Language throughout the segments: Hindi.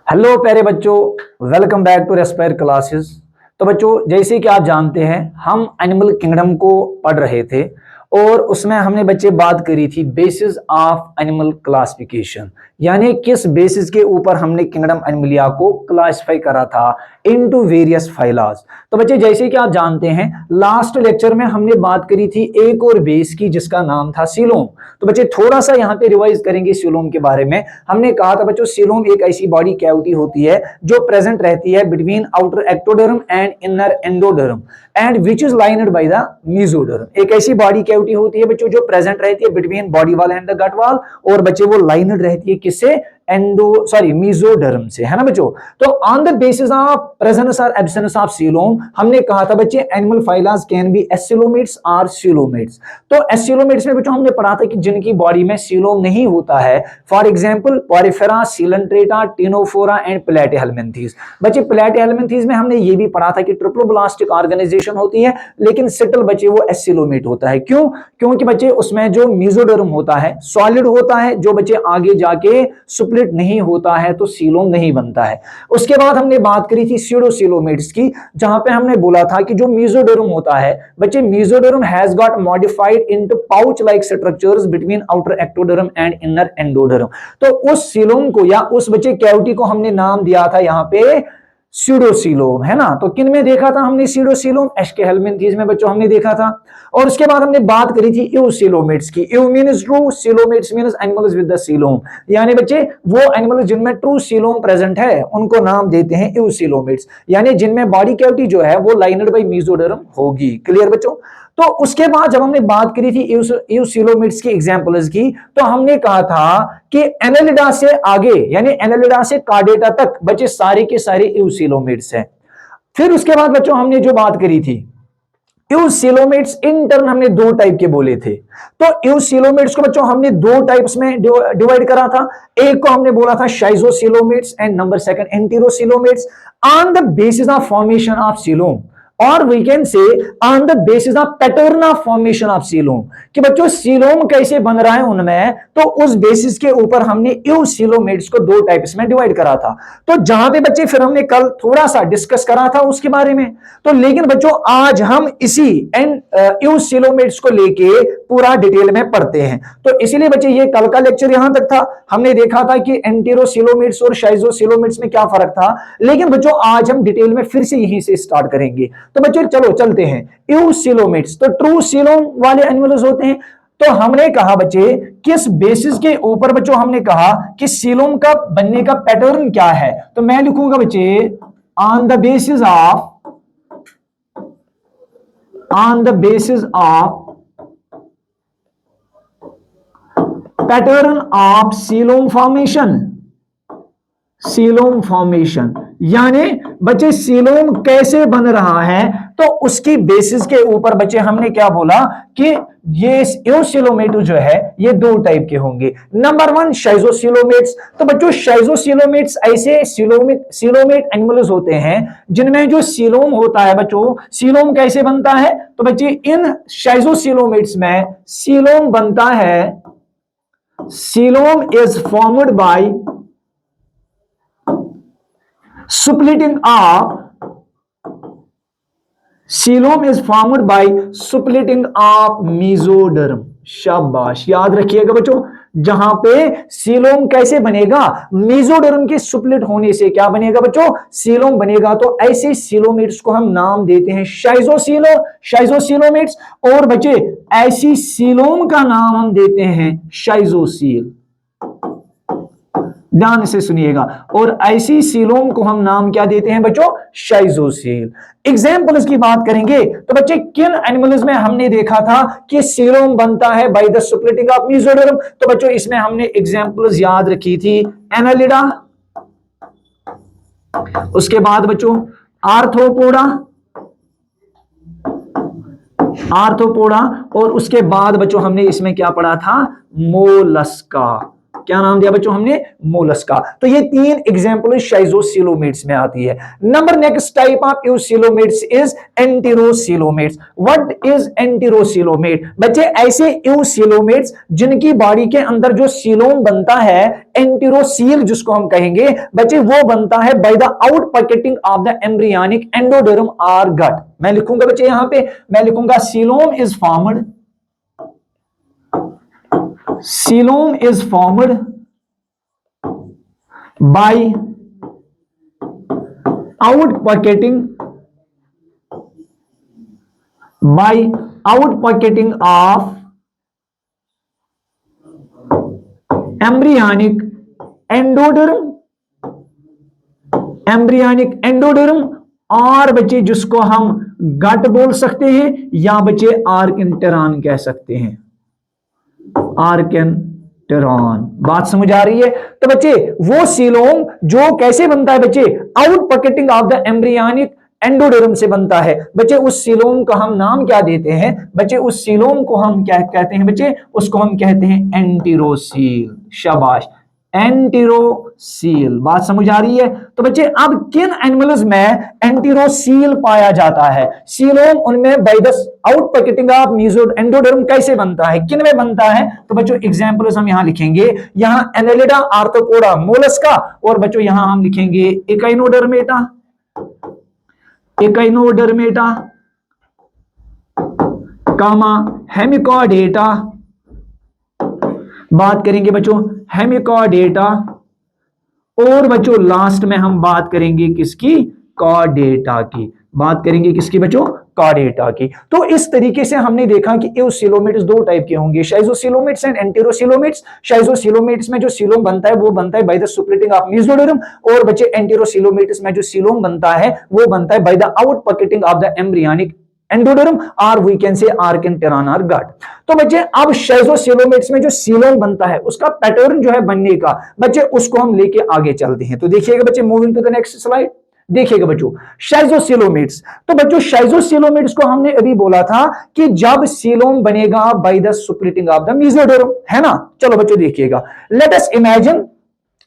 हेलो प्यारे बच्चों, welcome back to Respire classes. तो बच्चों, जैसे कि आप जानते हैं हम एनिमल किंगडम को पढ़ रहे थे और उसमें हमने बच्चे बात करी थी बेसिस ऑफ एनिमल क्लासिफिकेशन, यानी किस बेसिस के ऊपर हमने किंगडम एनिमलिया को क्लासिफाई करा था इनटू वेरियस फाइलास। तो बच्चे, जैसे कि आप जानते हैं लास्ट लेक्चर में हमने बात करी थी एक और बेस की जिसका नाम था सीलोम। तो बच्चे थोड़ा सा यहाँ पे रिवाइज करेंगे सीलोम के बारे में। हमने कहा था बच्चों सीलोम एक ऐसी बॉडी कैविटी होती है जो प्रेजेंट रहती है between outer ectoderm and inner endoderm and which is lined by the mesoderm. एक ऐसी बॉडी कैविटी होती है बच्चों जो प्रेजेंट रहती है between body wall and the gut wall, और बच्चे वो लाइनड रहती है किससे? मेसोडर्म से, है ना बच्चों। तो on the basis of presence और एब्सेंस ऑफ सीलोम हमने कहा था बच्चे एनिमल फाइलास कैन बी एसिलोमेट्स और सीलोमेट्स। तो एसिलोमेट्स में बच्चों हमने पढ़ा था कि जिनकी बॉडी में सीलोम नहीं होता है, for example porifera, coelenterata, ctenophora and platyhelminthes. बच्चे प्लेटिहेल्मिन्थीज में हमने ये भी पढ़ा था कि ट्रिप्लोब्लास्टिक ऑर्गेनाइजेशन होती है, लेकिन सिटल बच्चे वो एसिलोमेट होता है। क्यों? क्योंकि बच्चे उसमें जो मेसोडर्म होता है सॉलिड होता है, जो बच्चे आगे जाके स्प्लिट नहीं होता है तो सीलोम नहीं बनता है। उसके बाद हमने बात करी थी स्यूडोसीलोमेट्स की, जहां पे हमने बोला था कि जो मेसोडर्म होता है बच्चे, mesoderm has got modified into pouch like structures between outer ectoderm and inner endoderm. तो उस सीलोम को या उस बच्चे कैविटी को हमने नाम दिया था यहां पे स्यूडोसीलोम, है ना। तो किन में देखा था हमने स्यूडोसीलोम? एस्केहेल्मिन्थीज में बच्चों हमने देखा था। और उसके बाद हमने बात करी थी यूसीलोमेट्स की। You means true, coelomates means animals with the coelom, यानी बच्चे वो एनिमल जिनमें ट्रू सीलोम प्रेजेंट है उनको नाम देते हैं यूसीलोमेट्स, यानी जिनमें बॉडी कैविटी जो है वो लाइनड बाय मेसोडर्म होगी। क्लियर बच्चों? तो उसके बाद जब हमने बात करी थी यूसीलोमेट्स की एग्जांपल्स की, तो हमने कहा था कि एनालिडा से आगे यानी एनालिडा से कार्डेटा तक बच्चे सारे के सारे यूसीलोमेट्स हैं। फिर उसके बाद बच्चों हमने जो बात करी थी यूसीलोमेट्स इन टर्न हमने दो टाइप के बोले थे। तो यूसीलोमेट्स को बच्चों हमने दो टाइप्स में डिवाइड करा था। एक को हमने बोला था schizocoelomates and number second enterocoelomates on the basis of formation of coelom, और we can say on the basis of pattern of formation of coelom, कि बच्चों सीलोम कैसे बन रहा है उनमें, तो उस बेसिस के ऊपर हमने यूसीलोमेट्स को दो टाइप्स में डिवाइड करा था। तो जहां पे बच्चे फिर हमने कल थोड़ा सा डिस्कस करा था उसके बारे में, तो लेकिन बच्चों आज हम इसी यूसीलोमेट्स को लेके पूरा डिटेल में पढ़ते हैं। तो इसीलिए बच्चे ये कल का लेक्चर यहां तक था। हमने देखा था कि एंटीरोसीलोमेट्स और शाइजोसीलोमेट्स में क्या फर्क था, लेकिन बच्चों आज हम डिटेल में फिर से यहीं से स्टार्ट करेंगे। तो बच्चों चलो चलते हैं। यूसीलोमेट्स तो ट्रू सीलोम वाले एनिमल्स होते हैं। तो हमने कहा बच्चे किस बेसिस के ऊपर बच्चों हमने कहा कि सीलोम का बनने का पैटर्न क्या है, तो मैं लिखूंगा बच्चे on the basis of pattern of coelom formation, यानी बच्चे सीलोम कैसे बन रहा है तो उसकी बेसिस के ऊपर बच्चे हमने क्या बोला कि ये यूसीलोमेट जो है ये दो टाइप के होंगे। Number one schizocoelomates. तो बच्चों शाइजोसीलोमेट्स ऐसे सीलोमेट एनिमल्स होते हैं जिनमें जो सीलोम होता है बच्चों, सीलोम कैसे बनता है, तो बच्चे इन शाइजोसीलोमेट्स में सीलोम बनता है, coelom is formed by splitting of coelom is formed by splitting of mesoderm. शाबाश, याद रखिएगा बच्चों, जहां पे सीलोम कैसे बनेगा, मेसोडर्म के स्प्लिट होने से क्या बनेगा बच्चों, सीलोम बनेगा। तो ऐसे सीलोमेट्स को हम नाम देते हैं शाइजोसीलोमेट्स, और बच्चे ऐसी सीलोम का नाम हम देते हैं शाइजोसील। ध्यान से सुनिएगा, और ऐसी सीलोम को हम नाम क्या देते हैं बच्चों, शाइजोसील। एग्जाम्पल्स की बात करेंगे तो बच्चे किन एनिमल्स में हमने देखा था कि सीलोम बनता है by the splitting of mesoderm, तो बच्चों इसमें हमने एग्जाम्पल्स याद रखी थी एनालिडा, उसके बाद बच्चों आर्थ्रोपोडा, और उसके बाद बच्चों हमने इसमें क्या पढ़ा था, मोलस्का। क्या नाम दिया बच्चों हमने? मोलस्का। तो ये 3 एग्जांपल शाइजोसीलोमेट्स में आती है। Number next type of eucoelomates is enterocoelomates. What is enterocoelomate? बच्चे ऐसे यूसीलोमेट्स जिनकी बॉडी के अंदर जो सीलोम बनता है, एंटेरोसील जिसको हम कहेंगे बच्चे, वो बनता है by the out pocketing of the embryonic endoderm और गट। मैं लिखूंगा बच्चे, यहां पे मैं लिखूंगा coelom is formed, coelom is formed by outpocketing of embryonic endoderm और बच्चे जिसको हम गट बोल सकते हैं या बच्चे आर्केंटेरॉन कह सकते हैं, आर्केंटेरॉन। बात समझ आ रही है? तो बच्चे वो सीलोम जो कैसे बनता है बच्चे? Out pocketing of the embryonic endoderm से बनता है। बच्चे उस सीलोम का हम नाम क्या देते हैं? बच्चे उस सीलोम को हम क्या कहते हैं बच्चे? उसको हम कहते हैं एंटेरोसील। शाबाश, एंटेरोसील। बात समझ आ रही है? तो बच्चे अब किन एनिमल्स में एंटेरोसील पाया जाता है? सीलोम उनमें by the out pocketing of meso endoderm कैसे बनता है, किन में बनता है? तो बच्चों एग्जांपल्स हम यहां लिखेंगे, यहां एनेलिडा, आर्थ्रोपोडा, मोलस्का, और बच्चों यहां हम लिखेंगे एकाइनोडर्मेटा, एकाइनोडर्मेटा, कामा हेमिकॉर्डेटा। बात करेंगे बच्चों हेमिकॉर्डेटा, और बच्चों लास्ट में हम बात करेंगे किसकी? कॉर्डेटा की। बात करेंगे किसकी बच्चों? कॉर्डेटा की। तो इस तरीके से हमने देखा कि यूसीलोमेट्स 2 टाइप के होंगे, शाइजोसीलोमेट्स एंड एंटेरोसीलोमेट्स। शाइजोसीलोमेट्स में जो सीलोम बनता है वो बनता है by the splitting of mesoderm, और बच्चे एंटेरोसीलोमेट्स में जो सीलोम बनता है वो बनता है by the out pocketing of the embryonic endoderm, और वी कैन से आर्केंटेरॉन और गट। तो बच्चे अब शाइजोसीलोमेट्स में जो सीलोम बनता है उसका पैटर्न जो है बनने का बच्चे, उसको हम लेके आगे चलते हैं। तो देखिएगा बच्चे, moving to the next slide. देखिएगा बच्चों शाइजोसीलोमेट्स। तो बच्चों शाइजोसीलोमेट्स को हमने अभी बोला था कि जब सीलोम बनेगा by the splitting of the mesoderm, है ना? चलो बच्चों देखिएगा, लेट अस इमेजिन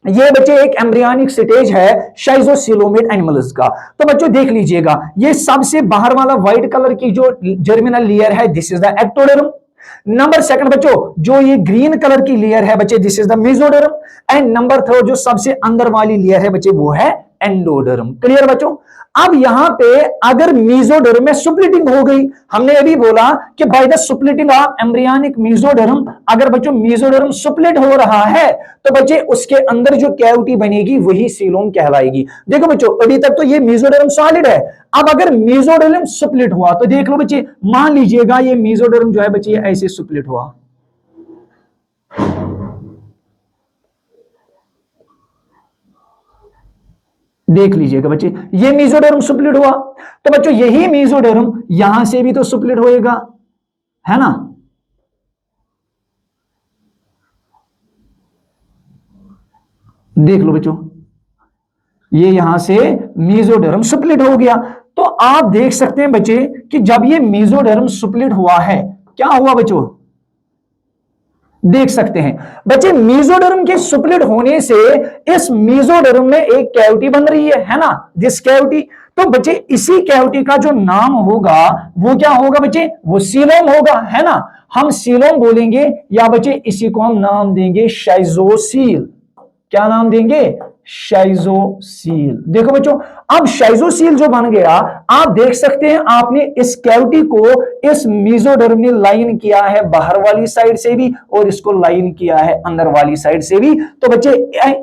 ये बच्चे एक एम्ब्रियोनिक स्टेज है शाइजोसीलोमेट एनिमल्स का। तो बच्चों देख लीजिएगा, ये सबसे बाहर वाला व्हाइट कलर की जो जर्मिनल लेयर है, this is the ectoderm. Number second बच्चों जो ये ग्रीन कलर की लेयर है बच्चे, this is the mesoderm. And number third जो सबसे अंदर वाली लेयर है बच्चे, वो है एंडोडर्म। क्लियर बच्चों? अब यहां पे अगर मेसोडर्म में सुप्लिटिंग हो गई, हमने अभी बोला कि by the splitting of embryonic mesoderm, अगर बच्चों मेसोडर्म सुप्लिट हो रहा है तो बच्चे उसके अंदर जो कैविटी बनेगी वही सीलोम कहलाएगी। देखो बच्चों अभी तक तो ये मेसोडर्म सॉलिड है, अब अगर मेसोडर्म सुप्लिट हुआ तो देख लो बच्चे, मान लीजिएगा ये मेसोडर्म जो है बच्चे ये ऐसे सुप्लिट हुआ, देख लीजिएगा बच्चे ये मेसोडर्म सुप्लिट हुआ, तो बच्चों यही मेसोडर्म यहां से भी तो सुप्लिट होएगा, है ना? देख लो बच्चों ये यहां से मेसोडर्म सुप्लिट हो गया। तो आप देख सकते हैं बच्चे कि जब ये मेसोडर्म सुप्लिट हुआ है क्या हुआ बच्चों? देख सकते हैं बच्चे मेसोडर्म के सुप्लिट होने से इस मेसोडर्म में एक कैविटी बन रही है ना? This cavity. तो बच्चे इसी कैविटी का जो नाम होगा वो क्या होगा बच्चे? वो सीलोम होगा, है ना? हम सीलोम बोलेंगे या बच्चे इसी को हम नाम देंगे शाइजोसील। क्या नाम देंगे? शाइजोसील। देखो बच्चों अब शाइजोसील जो बन गया, आप देख सकते हैं आपने इस कैविटी को इस मेसोडर्म ने लाइन किया है बाहर वाली साइड से भी और इसको लाइन किया है अंदर वाली साइड से भी। तो बच्चे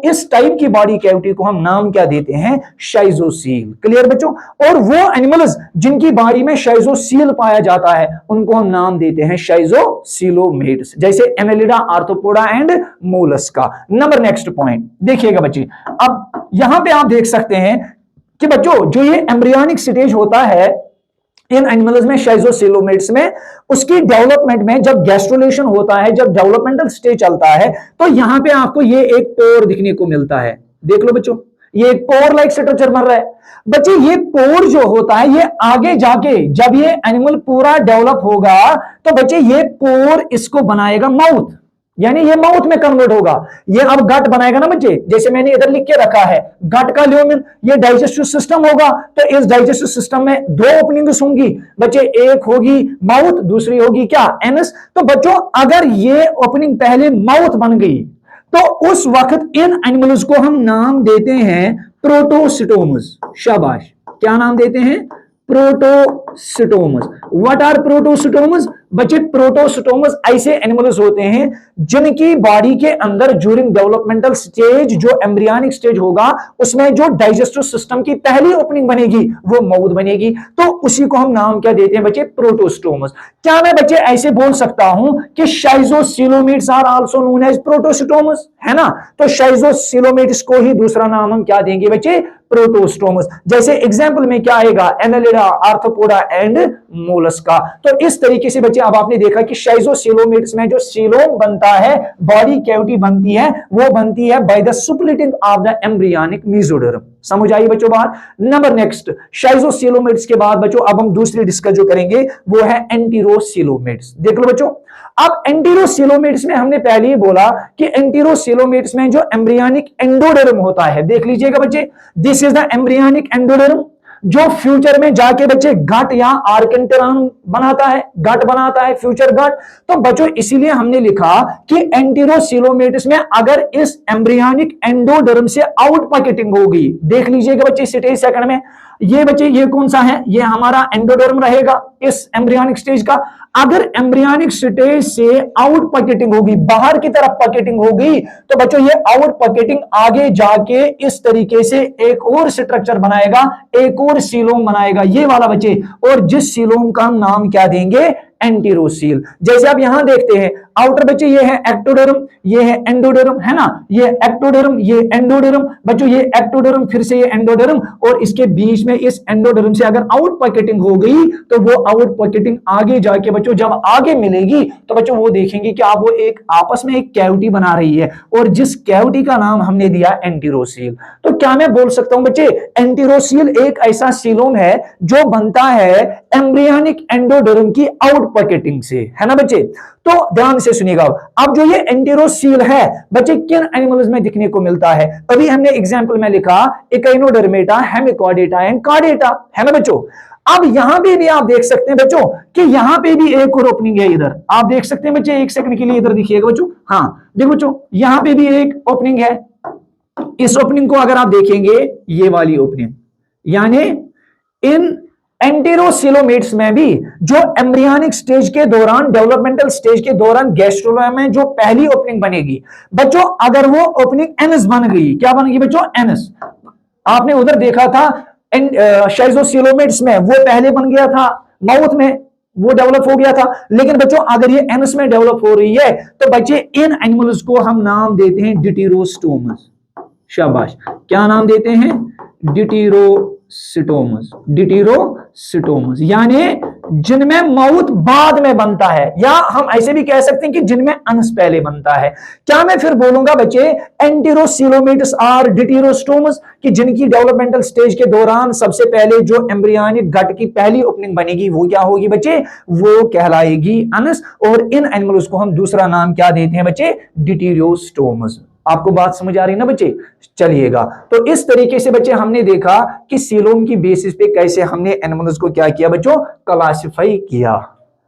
इस टाइप की बॉडी कैविटी को हम नाम क्या देते हैं? शाइजोसील। क्लियर बच्चों? और वो एनिमल्स जिनकी बॉडी में शाइजोसील पाया जाता है उनको हम नाम देते हैं शाइजोसीलोमेट्स, जैसे Annelida, arthropoda and Mollusca. Number next point देखिएगा बच्चे, अब यहां पे आप देख सकते हैं कि बच्चों जो ये एम्ब्रियोनिक स्टेज होता है इन एनिमल्स में, शाइजोसीलोमेट्स में, उसकी डेवलपमेंट में जब गैस्ट्रुलेशन होता है, जब डेवलपमेंटल स्टेज चलता है, तो यहां पे आपको ये एक पोर दिखने को मिलता है। देख लो बच्चों ये एक पोर लाइक स्ट्रक्चर बन रहा है। बच्चे ये पोर जो होता है ये आगे जाके जब ये एनिमल पूरा डेवलप होगा तो बच्चे ये पोर इसको बनाएगा माउथ। यानी ये माउथ में कन्वर्ट होगा, ये अब गट बनाएगा ना बच्चे, जैसे मैंने इधर लिख के रखा है गट का ल्यूमेन, ये डाइजेस्टिव सिस्टम होगा। तो इस डाइजेस्टिव सिस्टम में दो ओपनिंग्स होंगी बच्चे, एक होगी माउथ, दूसरी होगी क्या, एनस। तो बच्चों अगर ये ओपनिंग पहले माउथ बन गई तो उस वक्त इन एनिमल्स को हम नाम देते हैं प्रोटोसिटोमस। शाबाश, क्या नाम देते हैं, प्रोटोसिटोमस। व्हाट आर प्रोटोसिटोमस बच्चे, प्रोटोसिटोमस ऐसे एनिमल्स होते हैं जिनकी बॉडी के अंदर ड्यूरिंग डेवलपमेंटल स्टेज, जो एम्ब्रियनिक स्टेज होगा, उसमें जो डाइजेस्टिव सिस्टम की पहली ओपनिंग बनेगी वो माउथ बनेगी, तो उसी को हम नाम क्या देते हैं बच्चे, प्रोटोसिटोमस। क्या मैं बच्चे ऐसे बोल सकता हूं कि शाइजोसिलोमेट्स आर आल्सो नोन एज प्रोटोसिटोमस, है ना। तो शाइजोसिलोमेट्स को ही दूसरा नाम हम क्या देंगे बच्चे, प्रोटोस्टोमस। जैसे एग्जांपल में क्या आएगा, एनालिडा, आर्थ्रोपोडा एंड मोलस्का। तो इस तरीके से बच्चे अब आपने देखा कि शाइजोसिलोमेट्स में जो सीलोम बनता है, बॉडी कैविटी बनती है, वो बनती है by the splitting of the embryonic mesoderm. समझ आई बच्चों बात। नंबर नेक्स्ट, शाइजोसिलोमेट्स के बाद बच्चों अब हम दूसरी डिस्कस जो करेंगे वो है एंटीरोसिलोमेट्स। देख लो बच्चों, अब एंटीरोसिलोमेट्स में हमने पहले ही बोला कि एंटीरोसिलोमेट्स में जो एम्ब्रियनिक एंडोडर्म होता है, देख लीजिएगा बच्चे, this is the embryonic endoderm, जो फ्यूचर में जाके बच्चे गट या आर्केंटेरम बनाता है, गट बनाता है, फ्यूचर गट। तो बच्चों इसीलिए हमने लिखा कि एंटीरोसिलोमेट्स में अगर इस एम्ब्रियनिक एंडोडर्म से आउट पॉकेटिंग होगी, देख लीजिएगा बच्चे स्टेज सेकंड में, ये बच्चे ये कौन सा है, ये हमारा एंडोडर्म रहेगा इस एम्ब्रियनिक स्टेज का। अगर एम्ब्रियनिक स्टेज से आउट पॉकेटिंग होगी, बाहर की तरफ पॉकेटिंग होगी, तो बच्चों ये आउट पॉकेटिंग आगे जाके इस तरीके से एक और स्ट्रक्चर बनाएगा, एक और सीलोम बनाएगा, ये वाला बच्चे, और जिस सीलोम का हम नाम क्या देंगे, एंटीरोसील। जैसे आप यहां देखते हैं आउटर बच्चे, ये है एक्टोडर्म, ये है एंडोडर्म, है ना, ये एक्टोडर्म, ये एंडोडर्म। बच्चों ये एक्टोडर्म, फिर से ये एंडोडर्म, और इसके बीच में इस एंडोडर्म से अगर आउट पॉकेटिंग हो गई तो वो आउट पॉकेटिंग आगे जाके बच्चों जब आगे मिलेगी तो बच्चों वो देखेंगे कि आप वो एक आपस में एक कैविटी बना रही है, और जिस कैविटी का नाम हमने दिया एंटीरोसील। तो क्या मैं बोल सकता हूं बच्चे, एंटीरोसील एक ऐसा सीलोम है जो बनता है एम्ब्रियनिक एंडोडर्म की आउट पॉकेटिंग से, है ना बच्चे। तो ध्यान से सुनिएगा, अब जो ये एंटीरोसील है बच्चे किन एनिमल्स में दिखने को मिलता है, अभी हमने एग्जांपल में लिखा इकाइनोडर्मेटा, हेमिकॉर्डेटा एंड कॉर्डेटा, है ना बच्चों। अब यहां पे भी आप देख सकते हैं बच्चों कि यहां पे भी एक और ओपनिंग है, इधर आप देख सकते हैं बच्चे, एक सेकंड के लिए इधर दिखिएगा बच्चों, हाँ देखो बच्चों यहां पे भी एक ओपनिंग है। इस ओपनिंग को अगर आप देखेंगे, ये वाली ओपनिंग, यानी इन एंटीरोसिलोमेट्स में भी जो एम्ब्रियनिक स्टेज के दौरान, डेवलपमेंटल स्टेज के दौरान गैस्ट्रोलोम में जो पहली ओपनिंग बनेगी बच्चों, अगर वो ओपनिंग एनस बन गई, क्या बन गई बच्चों, एनस। आपने उधर देखा था शाइजोसिलोमेट्स में वो पहले बन गया था माउथ में, वो डेवलप हो गया था, लेकिन बच्चों अगर ये एनस में डेवलप हो रही है तो बच्चे इन एनिमल्स को हम नाम देते हैं डिटिरोस्टोमस। शाबाश, क्या नाम देते हैं, डिटिरोसिटोमस, डिटिरोसिटोमस, यानी जिनमें माउथ बाद में बनता है, या हम ऐसे भी कह सकते हैं कि जिनमें अंश पहले बनता है। क्या मैं फिर बोलूंगा बच्चे एंटीरोसिलोमेट्स आर डिटिरोस्टोमस, कि जिनकी डेवलपमेंटल स्टेज के दौरान सबसे पहले जो एम्ब्रियनिक गट की पहली ओपनिंग बनेगी वो क्या होगी बच्चे, वो कहलाएगी अंश, और इन एनिमल्स को हम दूसरा नाम क्या देते हैं बच्चे, डिटिरोस्टोमस। आपको बात समझ आ रही है ना बच्चे, चलिएगा। तो इस तरीके से बच्चे हमने देखा कि सीलोम की बेसिस पे कैसे हमने एनिमल्स को क्या किया बच्चों, क्लासिफाई किया।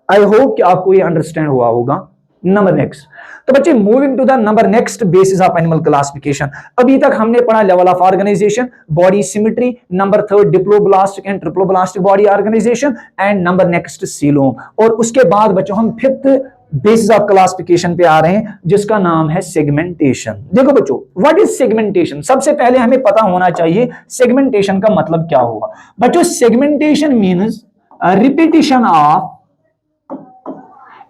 आई होप कि आपको ये अंडरस्टैंड हुआ होगा। नंबर नेक्स्ट, तो बच्चे moving to the number next basis of animal classification. अभी तक हमने पढ़ा level of organisation, body symmetry, number third diploblastic and triploblastic body organization, and number next coelom. और उसके बाद बच्चों हम फिफ्थ बेसिस ऑफ क्लासिफिकेशन पे आ रहे हैं जिसका नाम है सेगमेंटेशन। देखो बच्चों, व्हाट इज सेगमेंटेशन, सबसे पहले हमें पता होना चाहिए सेगमेंटेशन का मतलब क्या होगा। बच्चों segmentation means repetition of,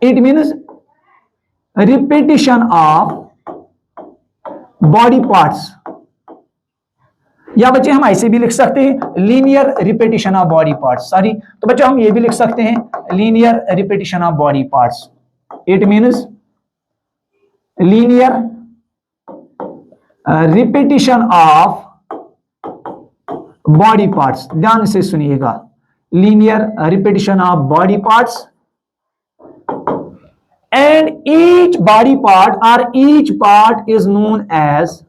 it means repetition of body parts, या बच्चे हम ऐसे भी लिख सकते हैं linear repetition of body parts, sorry, तो बच्चों हम ये भी लिख सकते हैं linear repetition of body parts. It means linear repetition of body parts। ध्यान से सुनिएगा, linear repetition of body parts and each body part or each part is known as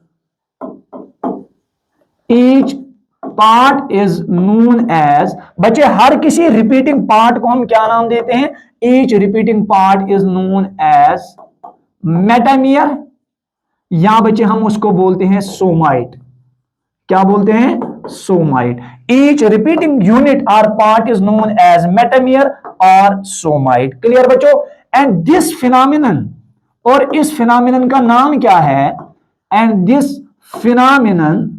बच्चे हर किसी रिपीटिंग पार्ट को हम क्या नाम देते हैं? each repeating part is known as मेटामियर, या बच्चे हम उसको बोलते हैं सोमाइट। क्या बोलते हैं? Somite. each repeating unit or part is known as metamere और सोमाइट। क्लियर बच्चों? एंड दिस फिनोमिनन, और इस फिनोमिनन का नाम क्या है? And this phenomenon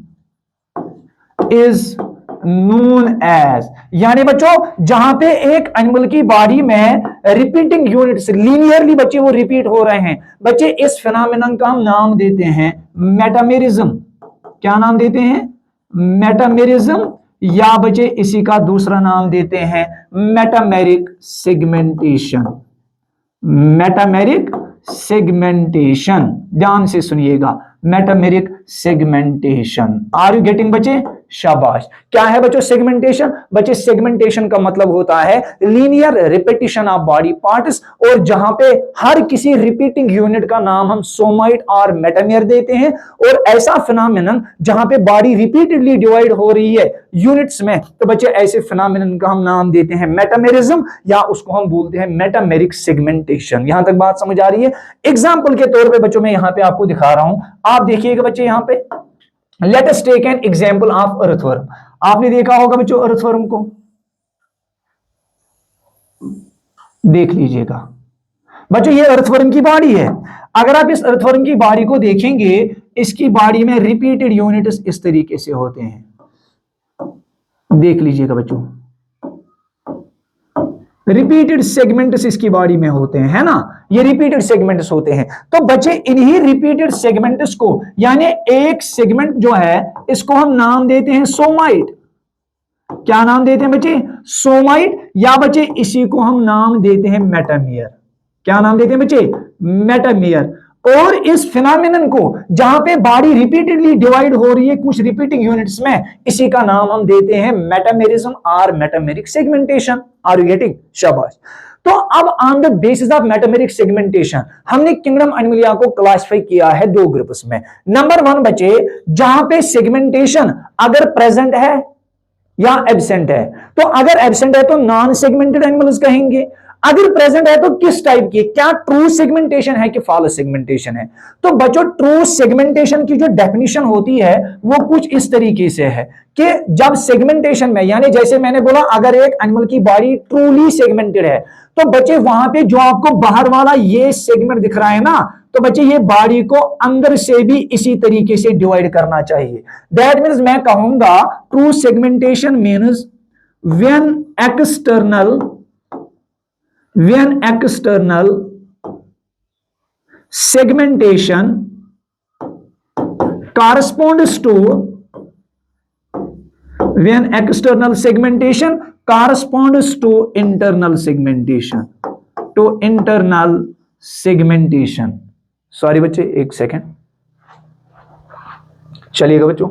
is known as, यानी बच्चों जहां पे एक एनिमल की बॉडी में रिपीटिंग यूनिट्स लीनियरली बच्चे वो रिपीट हो रहे हैं, बच्चे इस फिनोमेनन का हम नाम देते हैं मेटामेरिज्म। क्या नाम देते हैं? मेटामेरिज्म, या बच्चे इसी का दूसरा नाम देते हैं मेटामेरिक सेगमेंटेशन। मेटामेरिक सेगमेंटेशन, ध्यान से सुनिएगा, metameric segmentation. Are you getting बच्चे? शाबाश। क्या है बच्चों सेगमेंटेशन? बच्चे सेगमेंटेशन का मतलब होता है linear repetition of body parts, और जहां पे हर किसी रिपीटिंग यूनिट का नाम हम सोमाइट और मेटामियर देते हैं, और ऐसा फिनोमेनन जहां पे बॉडी रिपीटेडली डिवाइड हो रही है यूनिट्स में, तो बच्चे ऐसे फिनोमेनन का हम नाम देते हैं मेटामेरिज्म, या उसको हम बोलते हैं मेटामेरिक सेगमेंटेशन। यहां तक बात समझ आ रही है? एग्जाम्पल के तौर पे बच्चों मैं यहां पे आपको दिखा रहा हूं, आप देखिएगा बच्चे यहां पे, let us take an example of earthworm. आपने देखा होगा बच्चों अर्थवर्म को, देख लीजिएगा बच्चों, ये अर्थवर्म की बॉडी है। अगर आप इस अर्थवर्म की बॉडी को देखेंगे, इसकी बॉडी में रिपीटेड यूनिट्स इस तरीके से होते हैं, देख लीजिएगा बच्चों, रिपीटेड सेगमेंट्स इसकी बॉडी में होते हैं, है ना? ये रिपीटेड सेगमेंट्स होते हैं। तो बच्चे इन्हीं रिपीटेड सेगमेंट्स को, यानी एक सेगमेंट जो है इसको हम नाम देते हैं सोमाइट। क्या नाम देते हैं बच्चे? सोमाइट, या बच्चे इसी को हम नाम देते हैं मेटामियर। क्या नाम देते हैं बच्चे? मेटामियर। और इस फिनोमेनन को जहां पे बॉडी रिपीटेडली डिवाइड हो रही है कुछ रिपीटिंग यूनिट्स में, इसी का नाम हम देते हैं मेटामेरिज्म और metameric segmentation. Are you getting? शाबाश। तो अब on the basis of metameric segmentation हमने किंगडम एनिमलिया को क्लासिफाई किया है दो ग्रुप्स में। नंबर 1 बच्चे, जहां पे सेगमेंटेशन अगर प्रेजेंट है या एब्सेंट है, तो अगर एब्सेंट है तो नॉन सेगमेंटेड एनिमल्स कहेंगे, अगर प्रेजेंट है तो किस टाइप की, क्या ट्रू सेगमेंटेशन है कि फॉल्स सेगमेंटेशन है। तो बच्चों ट्रू सेगमेंटेशन की जो डेफिनेशन होती है वो कुछ इस तरीके से है कि जब सेगमेंटेशन में, यानी जैसे मैंने बोला अगर एक एनिमल की बॉडी ट्रूली सेगमेंटेड है, तो बच्चे वहां पे जो आपको बाहर वाला ये सेगमेंट दिख रहा है ना, तो बच्चे ये बॉडी को अंदर से भी इसी तरीके से डिवाइड करना चाहिए। दैट मीन्स मैं कहूंगा true segmentation means when external segmentation corresponds to internal segmentation। Sorry बच्चे एक सेकेंड, चलिएगा बच्चों।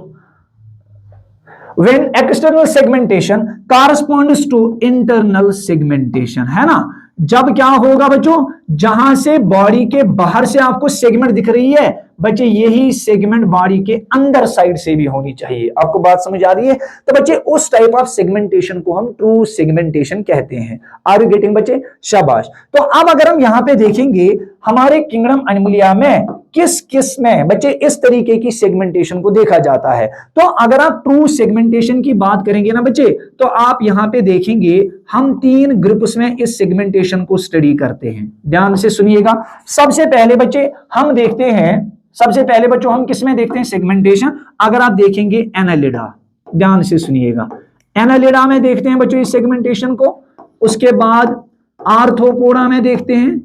When external segmentation corresponds to internal segmentation, है ना? जब क्या होगा बच्चों, जहां से बॉडी के बाहर से आपको सेगमेंट दिख रही है, बच्चे यही सेगमेंट बॉडी के अंदर साइड से भी होनी चाहिए। आपको बात समझ आ रही है? तो बच्चे उस टाइप ऑफ सेगमेंटेशन को हम ट्रू सेगमेंटेशन कहते हैं। आर यू गेटिंग बच्चे? शाबाश। तो अब अगर हम यहां पे देखेंगे हमारे किंगडम एनिमलिया में किस किस में बच्चे इस तरीके की सेगमेंटेशन को देखा जाता है, तो अगर आप ट्रू सेगमेंटेशन की बात करेंगे ना बच्चे, तो आप यहां पे देखेंगे हम 3 ग्रुप्स में इस सेगमेंटेशन को स्टडी करते हैं। ध्यान से सुनिएगा। सबसे पहले बच्चे हम देखते हैं, सबसे पहले बच्चों हम किस में देखते हैं सेगमेंटेशन? अगर आप देखेंगे एनालिडा, ध्यान से सुनिएगा, एनालिडा में देखते हैं बच्चों इस सेगमेंटेशन को। उसके बाद आर्थ्रोपोडा में देखते हैं,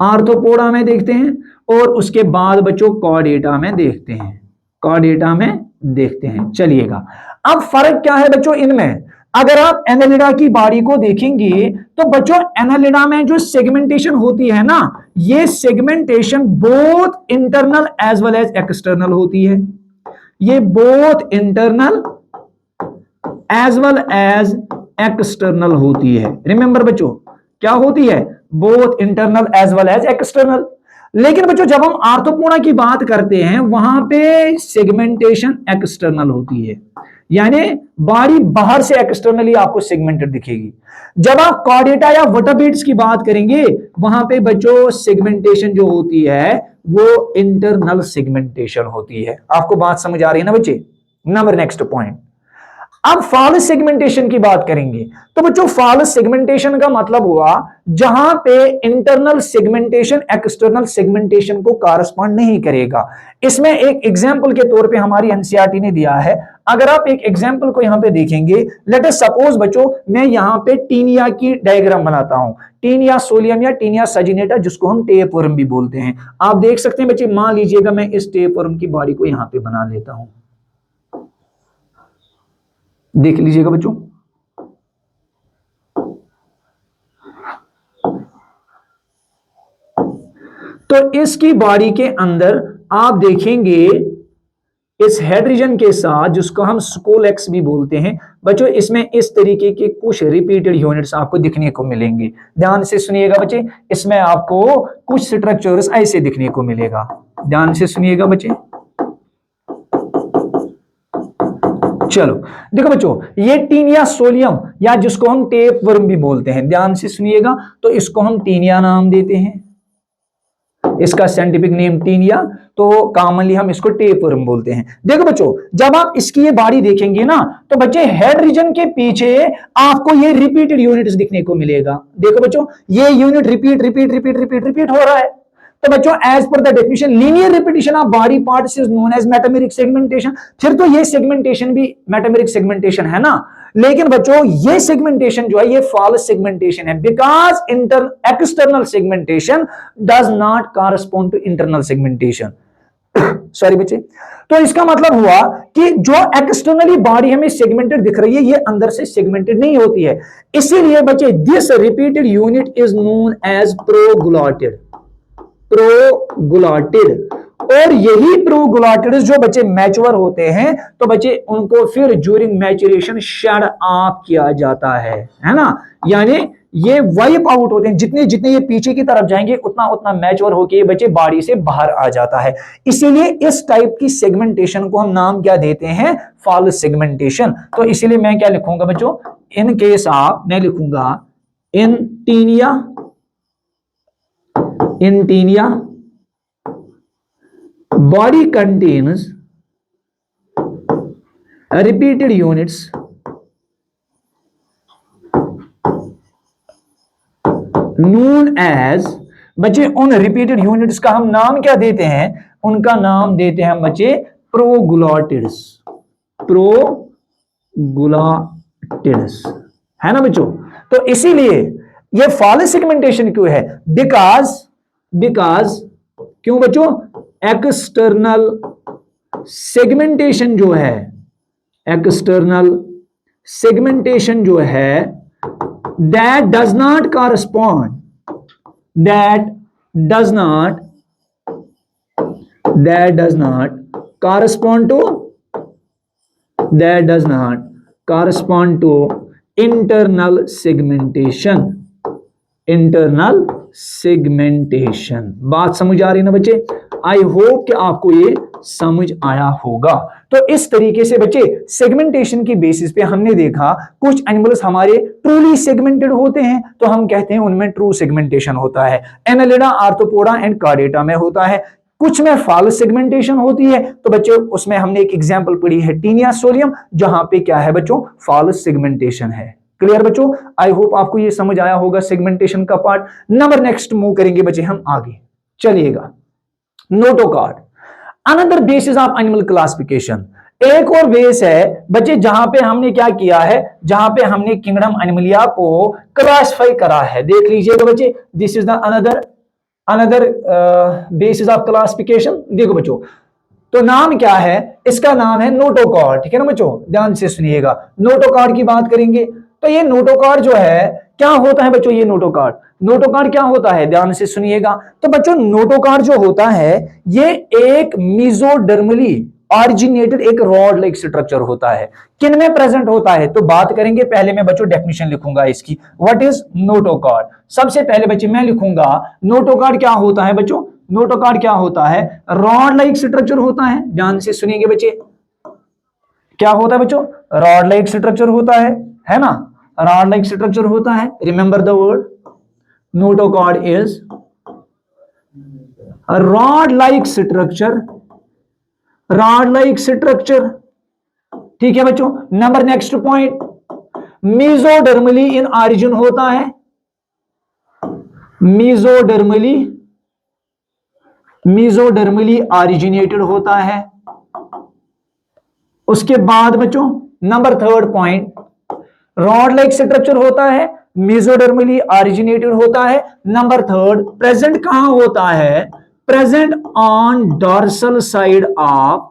आर्थ्रोपोडा में देखते हैं, और उसके बाद बच्चों कॉर्डेटा में देखते हैं, कॉर्डेटा में देखते हैं। चलिएगा, अब फर्क क्या है बच्चों इनमें? अगर आप एनालिडा की बॉडी को देखेंगे तो बच्चों एनालिडा में जो सेगमेंटेशन होती है ना, ये segmentation both internal as well as external होती है। ये both internal as well as external होती है। रिमेंबर बच्चों क्या होती है? Both internal as well as external. लेकिन बच्चों जब हम आर्थोपोडा की बात करते हैं वहां पे सेगमेंटेशन एक्सटर्नल होती है, यानी बॉडी बाहर से एक्सटर्नली आपको सेगमेंटेड दिखेगी। जब आप कॉर्डेटा या वर्टेब्रेट्स की बात करेंगे वहां पे बच्चों सेगमेंटेशन जो होती है वो इंटरनल सेगमेंटेशन होती है। आपको बात समझ आ रही है ना बच्चे? नंबर नेक्स्ट पॉइंट, अब फॉल्स सेगमेंटेशन की बात करेंगे। तो बच्चों फॉल्स सेगमेंटेशन का मतलब हुआ जहां पे इंटरनल सेगमेंटेशन एक्सटर्नल सेगमेंटेशन को कॉरस्पॉन्ड नहीं करेगा। इसमें एक एग्जांपल के तौर पे हमारी एनसीईआरटी ने दिया है। अगर आप एक एग्जांपल को यहां पे देखेंगे, लेट अस सपोज बच्चों मैं यहां पे टीनिया की डायग्राम बनाता हूं, टीनिया सोलियम या टीनिया सजिनेटा जिसको हम टेपवर्म भी बोलते हैं। आप देख सकते हैं बच्चे, मान लीजिएगा मैं इस टेपवर्म की बॉडी को यहां पे बना लेता हूं, देख लीजिएगा बच्चों। तो इसकी बॉडी के अंदर आप देखेंगे इस हेड रीजन के साथ जिसको हम स्कोलेक्स भी बोलते हैं बच्चों, इसमें इस तरीके के कुछ रिपीटेड यूनिट्स आपको दिखने को मिलेंगे। ध्यान से सुनिएगा बच्चे, इसमें आपको कुछ स्ट्रक्चर्स ऐसे दिखने को मिलेगा। ध्यान से सुनिएगा बच्चे। चलो देखो बच्चों, ये टीनिया सोलियम या जिसको हम टेपवर्म भी बोलते हैं, ध्यान से सुनिएगा। तो इसको हम टीनिया नाम देते हैं, इसका साइंटिफिक नेम टीनिया, तो कॉमनली हम इसको टेपवर्म बोलते हैं। देखो बच्चों जब आप इसकी ये बॉडी देखेंगे ना तो बच्चे हेड रीजन के पीछे आपको ये रिपीटेड यूनिट्स दिखने को मिलेगा। देखो बच्चों ये unit repeat repeat repeat repeat repeat हो रहा है। तो बच्चों as per the definition linear repetition of body parts is known as metameric segmentation. फिर तो ये सेगमेंटेशन भी मेटामेरिक सेगमेंटेशन है ना, लेकिन बच्चों ये सेगमेंटेशन जो है ये फॉल्स सेगमेंटेशन है, because external segmentation does not correspond to internal segmentation. Sorry बच्चे, तो इसका मतलब हुआ कि जो एक्सटर्नली बॉडी हमें सेगमेंटेड दिख रही है ये अंदर से सेगमेंटेड नहीं होती है। इसीलिए बच्चे this repeated unit is known as proglottid, proglottid. और यही प्रोग्लॉटिड जो बच्चे मैच्योर होते हैं तो बच्चे उनको फिर ड्यूरिंग मैच्योरेशन शट ऑफ किया जाता है ना, यानी ये वाइप आउट होते हैं। जितने जितने ये पीछे की तरफ जाएंगे उतना उतना मैच्योर होके ये बच्चे बॉडी से बाहर आ जाता है। इसीलिए इस टाइप की सेगमेंटेशन को हम नाम क्या देते हैं? False segmentation. तो इसीलिए मैं क्या लिखूंगा बच्चों, इन केस ऑफ मैं लिखूंगा इन taenia body contains repeated units known as, बच्चे उन रिपीटेड यूनिट्स का हम नाम क्या देते हैं? उनका नाम देते हैं बच्चे प्रोग्लॉटिड्स, प्रोग्लॉटिड्स, है ना बच्चों। तो इसीलिए ये फॉल्स सेगमेंटेशन क्यों है? बिकॉज क्यों बच्चों? एक्सटर्नल सेगमेंटेशन जो है, एक्सटर्नल सेगमेंटेशन जो है that does not correspond, that does not correspond to internal segmentation, internal segmentation. बात समझ आ रही है ना बच्चे? आई होप कि आपको ये समझ आया होगा। तो इस तरीके से बच्चे सेगमेंटेशन की बेसिस पे हमने देखा कुछ एनिमल्स हमारे ट्रूली सेगमेंटेड होते हैं तो हम कहते हैं उनमें ट्रू सेगमेंटेशन होता है। एनालिडा, आर्थ्रोपोडा एंड कार्डेटा में होता है। कुछ में फॉल्स सेगमेंटेशन होती है तो बच्चों उसमें हमने एक एग्जांपल पढ़ी है टीनिया सोलियम, जहां पे क्या है बच्चों? फॉल्स सेगमेंटेशन है। क्लियर बच्चों? आई होप आपको ये समझ आया होगा सेगमेंटेशन का पार्ट। नंबर नेक्स्ट मूव करेंगे बच्चे हम आगे, चलिएगा। Notochord, another basis of animal classification. एक और बेस है बच्चे जहां पे हमने क्या किया है, जहां पे हमने किंगडम एनिमलिया को क्लासिफाई करा है। देख लीजिएगा बच्चे, this is the another basis of classification. देखो बच्चों, तो नाम क्या है? इसका नाम है नोटोकॉर्ड, ठीक है ना बच्चों? ध्यान से सुनिएगा, नोटोकॉर्ड की बात करेंगे तो ये नोटोकॉर्ड जो है क्या होता है बच्चों? ये नोटोकॉर्ड क्या होता है? ध्यान से सुनिएगा। तो बच्चों नोटोकॉर्ड जो होता है ये एक मीजोडर्मली ऑरिजिनेटेड एक रॉड लाइक स्ट्रक्चर होता है। किन में प्रेजेंट होता है तो बात करेंगे। पहले मैं बच्चों डेफिनेशन लिखूंगा इसकी, व्हाट इज नोटोकॉर्ड। सबसे पहले बच्चे मैं लिखूंगा नोटोकॉर्ड क्या होता है बच्चों। नोटोकॉर्ड क्या होता है, रॉड लाइक स्ट्रक्चर होता है। ध्यान से सुनिएंगे बच्चे, क्या होता है बच्चों, रॉड लाइक स्ट्रक्चर होता है ना, रॉड लाइक स्ट्रक्चर होता है। Remember the word notochord is rod like structure, rod like structure, ठीक है बच्चों। नंबर नेक्स्ट पॉइंट, मेसोडर्मली इन ऑरिजिन होता है, मेसोडर्मली, मेसोडर्मली ऑरिजिनेटेड होता है। उसके बाद बच्चों number third point, rod like structure होता है, मेसोडर्मली ऑरिजिनेटेड होता है। नंबर थर्ड, प्रेजेंट कहां होता है, present on dorsal side of,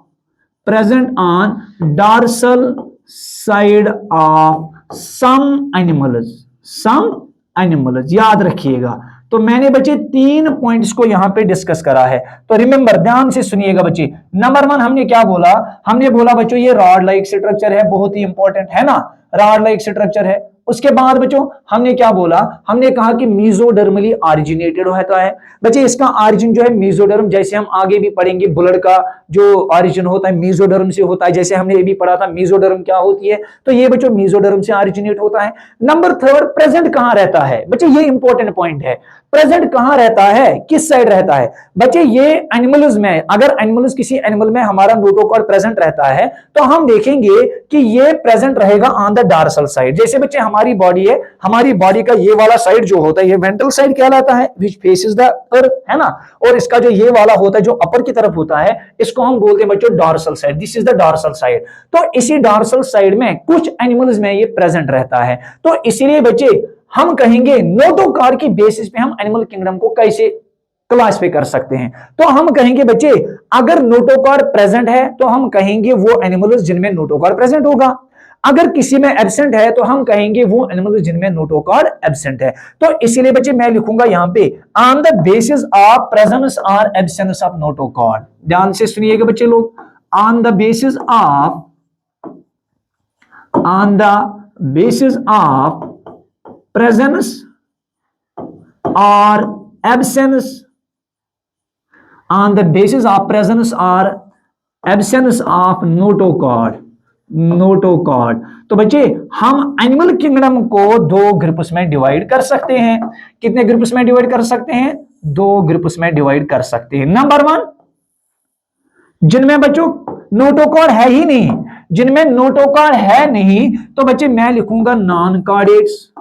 present on dorsal side of some animals, some animals, याद रखिएगा। तो मैंने बच्चे 3 पॉइंट्स को यहां पे डिस्कस करा है, तो रिमेंबर, ध्यान से सुनिएगा बच्चे। नंबर 1 हमने क्या बोला, हमने बोला बच्चों ये रॉड लाइक स्ट्रक्चर है, बहुत ही इंपॉर्टेंट है ना, रॉड लाइक स्ट्रक्चर है। उसके बाद बच्चों हमने क्या बोला, हमने कहा कि मेसोडर्मली ऑरिजिनेटेड होता है। बच्चे इसका ऑरिजिन जो है मेसोडर्म, जैसे हम आगे भी पढ़ेंगे बुलड का जो ऑरिजिन होता है मेसोडर्म से होता है, जैसे हमने ये भी पढ़ा था मेसोडर्म क्या होती है, तो ये बच्चों मेसोडर्म से ऑरिजिनेट होता है। नंबर थर्ड, प्रेजेंट कहां रहता है बच्चे, ये इंपॉर्टेंट पॉइंट है, प्रेजेंट कहां रहता है, किस साइड रहता है बच्चे। ये एनिमल्स में, अगर एनिमल्स किसी एनिमल में हमारा नोटोकॉर्ड प्रेजेंट रहता है तो हम देखेंगे कि ये प्रेजेंट रहेगा ऑन द डॉर्सल साइड। जैसे बच्चे हमारी बॉडी है, हमारी बॉडी का ये वाला साइड जो होता है ये वेंट्रल साइड कहलाता है, विच फेसेस द अर्थ, है ना। और इसका जो ये वाला होता है जो अपर की तरफ होता है, इसको हम बोलते हैं बच्चों dorsal side, this is the dorsal side. तो इसी डॉर्सल साइड में कुछ एनिमल्स में ये प्रेजेंट रहता है। तो इसीलिए बच्चे हम कहेंगे नोटोकॉर्ड की बेसिस पे हम एनिमल किंगडम को कैसे क्लासिफाई कर सकते हैं। तो हम कहेंगे बच्चे अगर नोटोकॉर्ड प्रेजेंट है तो हम कहेंगे वो एनिमल्स जिनमें नोटोकॉर्ड प्रेजेंट होगा। अगर किसी में एब्सेंट है तो हम कहेंगे वो एनिमल्स जिनमें नोटोकॉर्ड एब्सेंट है। तो इसीलिए बच्चे मैं लिखूंगा यहां पे on the basis of presence और एब्सेंस ऑफ नोटोकॉर्ड। ध्यान से सुनिएगा बच्चे लोग, on the basis of, on the basis of presence or absence, on the basis of presence or absence of notochord, notochord. तो बच्चे हम एनिमल किंगडम को 2 ग्रुप्स में डिवाइड कर सकते हैं। कितने ग्रुप्स में डिवाइड कर सकते हैं, 2 ग्रुप्स में डिवाइड कर सकते हैं। नंबर 1 जिनमें बच्चों नोटोकॉर्ड है ही नहीं, जिनमें नोटोकॉर्ड है नहीं तो बच्चे मैं लिखूंगा नॉन कॉर्डेट्स,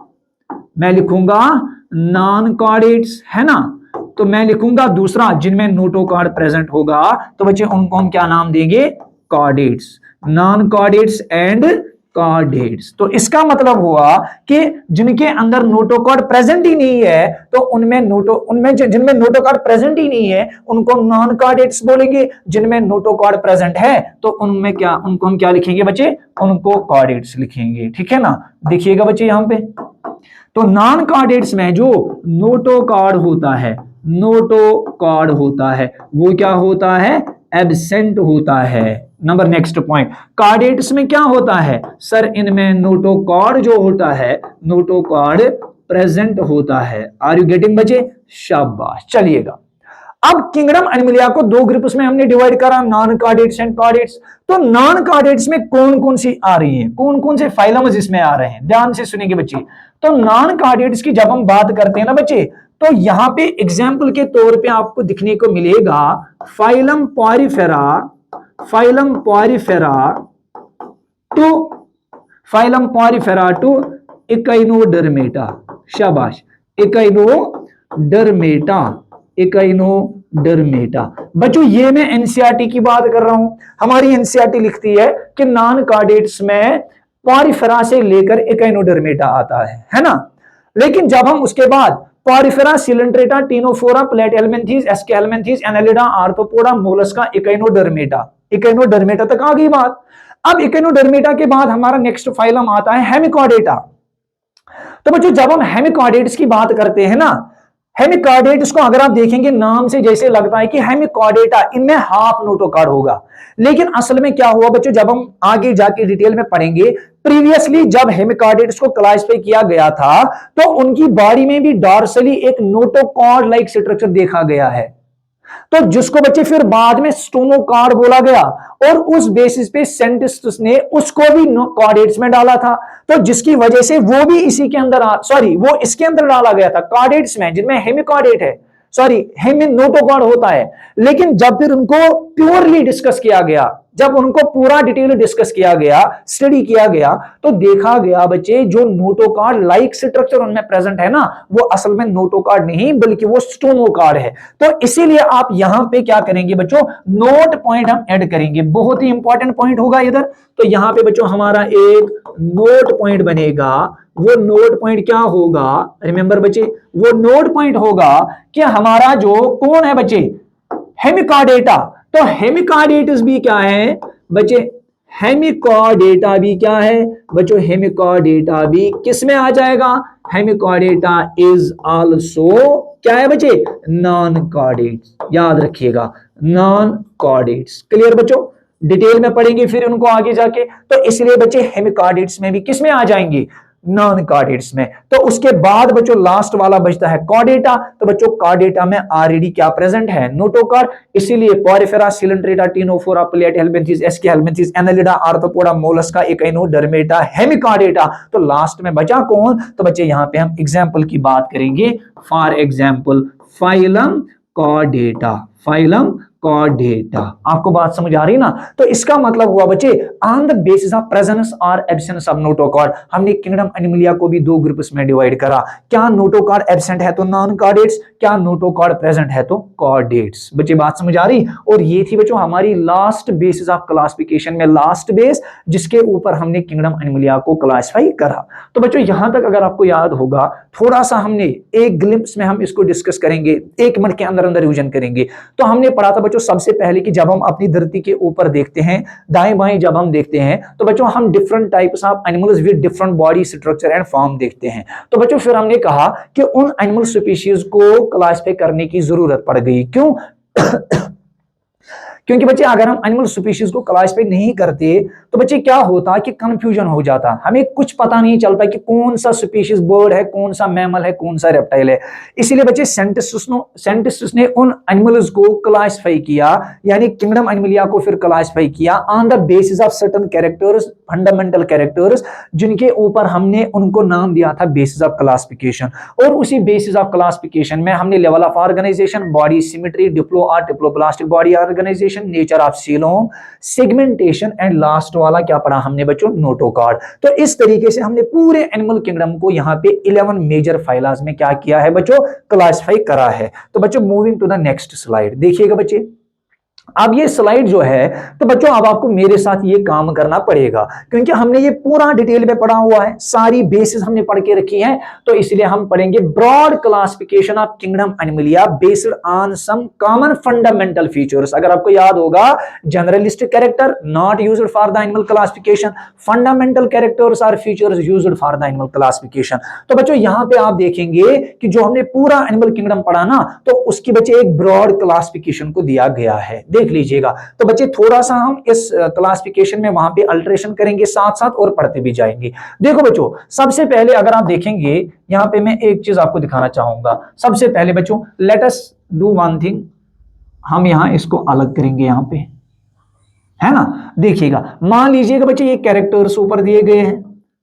मैं लिखूंगा नॉन कॉर्डेट्स, है ना। तो मैं लिखूंगा दूसरा जिनमें नोटोकॉर्ड प्रेजेंट होगा तो बच्चे उनको हम क्या नाम देंगे, chordates, non chordates and chordates. तो इसका मतलब हुआ कि जिनके अंदर नोटोकॉर्ड प्रेजेंट ही नहीं है तो उनमें जिनमें नोटोकॉर्ड प्रेजेंट ही नहीं है उनको नॉन कॉर्डेट्स बोलेंगे। जिनमें नोटोकॉर्ड प्रेजेंट है तो उनमें क्या, उनको हम क्या लिखेंगे बच्चे, उनको कॉर्डेट्स लिखेंगे, ठीक है ना। देखिएगा बच्चे यहां पे, तो नॉन कॉर्डेट्स में जो नोटोकॉर्ड होता है, नोटोकॉर्ड होता है वो क्या होता है, एब्सेंट होता है। नंबर नेक्स्ट पॉइंट, कॉर्डेट्स में क्या होता है सर, इनमें नोटोकॉर्ड जो होता है, नोटोकॉर्ड प्रेजेंट होता है। आर यू गेटिंग बच्चे, शाबाश। चलिएगा अब किंगडम एनिमलिया को 2 ग्रुप्स में हमने डिवाइड करा, नॉन कॉर्डेट्स एंड कॉर्डेट्स। तो नॉन कॉर्डेट्स में कौन कौन सी आ रही है, कौन कौन से फाइलम्स इसमें आ रहे हैं, ध्यान से सुनेंगे बच्चे। तो नॉन कॉर्डेट्स की जब हम बात करते हैं ना बच्चे, तो यहां पे एग्जाम्पल के तौर पे आपको दिखने को मिलेगा phylum Porifera, phylum Porifera to, phylum Porifera to Echinodermata, शाबाश, इकाइनोडर्मेटा, इकाइनोडर्मेटा। बच्चों ये मैं एनसीईआरटी की बात कर रहा हूं, हमारी एनसीईआरटी लिखती है कि नॉन कॉर्डेट्स में पॉरीफेरा से लेकर इकाइनोडर्मेटा आता है ना। लेकिन जब हम उसके बाद porifera, coelenterata, ctenophora, platyhelminthes, aschelminthes, annelida, arthropoda, mollusca, echinodermata, echinodermata तक आ गई बात। अब इकाइनोडर्मेटा के बाद हमारा नेक्स्ट फाइलम आता है हेमिकॉर्डेटा। तो बच्चों जब हम हेमिकॉर्डेट्स की बात करते हैं ना, हेमिकॉर्डेट्स को अगर आप देखेंगे नाम से जैसे लगता है कि हेमिकॉर्डेटा, इनमें हाफ नोटोकॉर्ड होगा, लेकिन असल में क्या हुआ बच्चों, जब हम आगे जाके डिटेल में पढ़ेंगे, प्रीवियसली जब हेमिकॉर्डेट्स को क्लासिफाई किया गया था तो उनकी बॉडी में भी डॉर्सली एक नोटोकॉर्ड लाइक स्ट्रक्चर देखा गया है, तो जिसको बच्चे फिर बाद में स्टोनोकॉर्ड बोला गया, और उस बेसिस पे साइंटिस्ट्स ने उसको भी कॉर्डेट्स में डाला था, तो जिसकी वजह से वो भी इसी के अंदर वो इसके अंदर डाला गया था कॉर्डेट्स में, जिनमें हेमिकॉर्डेट है, नोटोकॉर्ड होता है। लेकिन जब फिर उनको प्योरली डिस्कस किया गया, जब उनको पूरा डिटेल डिस्कस किया गया, स्टडी किया गया, तो देखा गया बच्चे जो नोटोकॉर्ड लाइक स्ट्रक्चर उनमें प्रेजेंट है ना, वो असल में नोटोकॉर्ड नहीं बल्कि वो स्टोनोकॉर्ड है। तो इसीलिए आप यहां पे क्या करेंगे बच्चों, नोट पॉइंट हम ऐड करेंगे, बहुत ही इंपॉर्टेंट पॉइंट होगा इधर। तो यहां पे बच्चों हमारा एक नोट पॉइंट बनेगा, वो नोट पॉइंट क्या होगा, रिमेंबर बच्चे, वो नोट पॉइंट होगा कि हमारा जो कौन है बच्चे, हेमिकॉर्डेटा। तो हेमिकॉर्डेटस भी क्या है बच्चे, हेमिकॉर्डेटा भी क्या है बच्चों, हेमिकॉर्डेटा भी किस में आ जाएगा, हेमिकॉर्डेटा इज आल्सो क्या है बच्चे, नॉन कॉर्डेट्स, याद रखिएगा नॉन कॉर्डेट्स। क्लियर बच्चों, डिटेल में पढ़ेंगे फिर उनको आगे जाके, तो इसलिए बच्चे हेमिकॉर्डेट्स में भी किस में आ जाएंगे, नॉन कॉर्डेट्स में। तो उसके बाद बच्चों लास्ट वाला बचता है कॉर्डेटा, तो बच्चों कॉर्डेटा में ऑलरेडी क्या प्रेजेंट है, नोटोकॉर्ड, इसीलिए porifera, coelenterata, ctenophora, platyhelminthes, aschelminthes, annelida, arthropoda, mollusca, echinodermata, hemichordata. तो लास्ट में बचा कौन, तो बच्चे यहां पे हम एग्जांपल की बात करेंगे, for example phylum Chordata, phylum Chordata. आपको बात समझ आ रही ना, तो इसका मतलब हुआ बच्चे on the basis of presence और एब्सेंस ऑफ नोटोकॉर्ड, हमने किंगडम एनिमलिया को भी दो ग्रुप्स में डिवाइड करा, क्या नोटोकॉर्ड एब्सेंट है तो नॉन कॉर्डेट्स, क्या नोटोकॉर्ड प्रेजेंट है तो कॉर्डेट्स। बच्चे बात समझ आ रही, और ये थी बच्चों हमारी लास्ट बेसिस ऑफ क्लासिफिकेशन में लास्ट बेस, जिसके ऊपर हमने किंगडम एनिमलिया को क्लासिफाई करा। तो बच्चों यहां तक अगर आपको याद होगा, थोड़ा सा हमने एक ग्लिम्प्स में हम इसको डिस्कस करेंगे, एक मिनट के अंदर अंदर रिवीजन करेंगे। तो हमने पढ़ा था बच्चों सबसे पहले कि जब हम अपनी धरती के ऊपर देखते हैं, दाएं बाएं जब हम देखते हैं, तो बच्चों हम different types of animals with different body structure and form देखते हैं। तो बच्चों फिर हमने कहा कि उन एनिमल स्पीशीज को क्लासिफाई करने की जरूरत पड़ गई, क्यों क्योंकि बच्चे अगर हम एनिमल स्पीशीज को क्लासिफाई नहीं करते तो बच्चे क्या होता कि कंफ्यूजन हो जाता, हमें कुछ पता नहीं चलता कि कौन सा स्पीशीज बर्ड है, कौन सा मैमल है, कौन सा रेप्टाइल है। इसीलिए बच्चे साइंटिस्ट्स ने उन एनिमल्स को क्लासिफाई किया, यानी किंगडम एनिमलिया को फिर क्लासिफाई किया on the basis of certain characters, fundamental characters, जिनके ऊपर हमने उनको नाम दिया था बेसिस ऑफ क्लासिफिकेशन। और उसी बेसिस ऑफ क्लासिफिकेशन में हमने level of organisation, body symmetry, diplo और diploblastic body organisation, nature of coelom, segmentation and last वाला क्या पढ़ा हमने बच्चों, नोटोकॉर्ड। तो इस तरीके से हमने पूरे एनिमल किंगडम को यहाँ पे 11 मेजर फाइलास में क्या किया है बच्चों, क्लासिफाई करा है। तो बच्चों moving to the next slide देखिएगा बच्चे। अब ये स्लाइड जो है, तो बच्चों अब आपको मेरे साथ ये काम करना पड़ेगा, क्योंकि हमने ये पूरा डिटेल में पढ़ा हुआ है, सारी बेसिस हमने पढ़ के रखी है। तो इसलिए हम पढ़ेंगे broad classification of kingdom Animalia based on some common fundamental features. अगर आपको याद होगा, generalistic character not used for the animal classification, fundamental characters or features used for the animal classification. तो बच्चों यहां पे आप देखेंगे कि जो हमने पूरा एनिमल किंगडम पढ़ा ना, तो उसकी बच्चे एक ब्रॉड क्लासिफिकेशन को दिया गया है, देख लीजिएगा। तो बच्चे थोड़ा सा हम इस क्लासिफिकेशन में वहां पे अल्टरेशन करेंगे साथ साथ, और पढ़ते भी जाएंगे। देखो बच्चों सबसे पहले अगर आप देखेंगे, यहां पे मैं एक चीज आपको दिखाना चाहूंगा। सबसे पहले बच्चों let us do one thing, हम यहां इसको अलग करेंगे, यहां पे है ना, देखिएगा। मान लीजिएगा बच्चे ये कैरेक्टर्स ऊपर दिए गए हैं,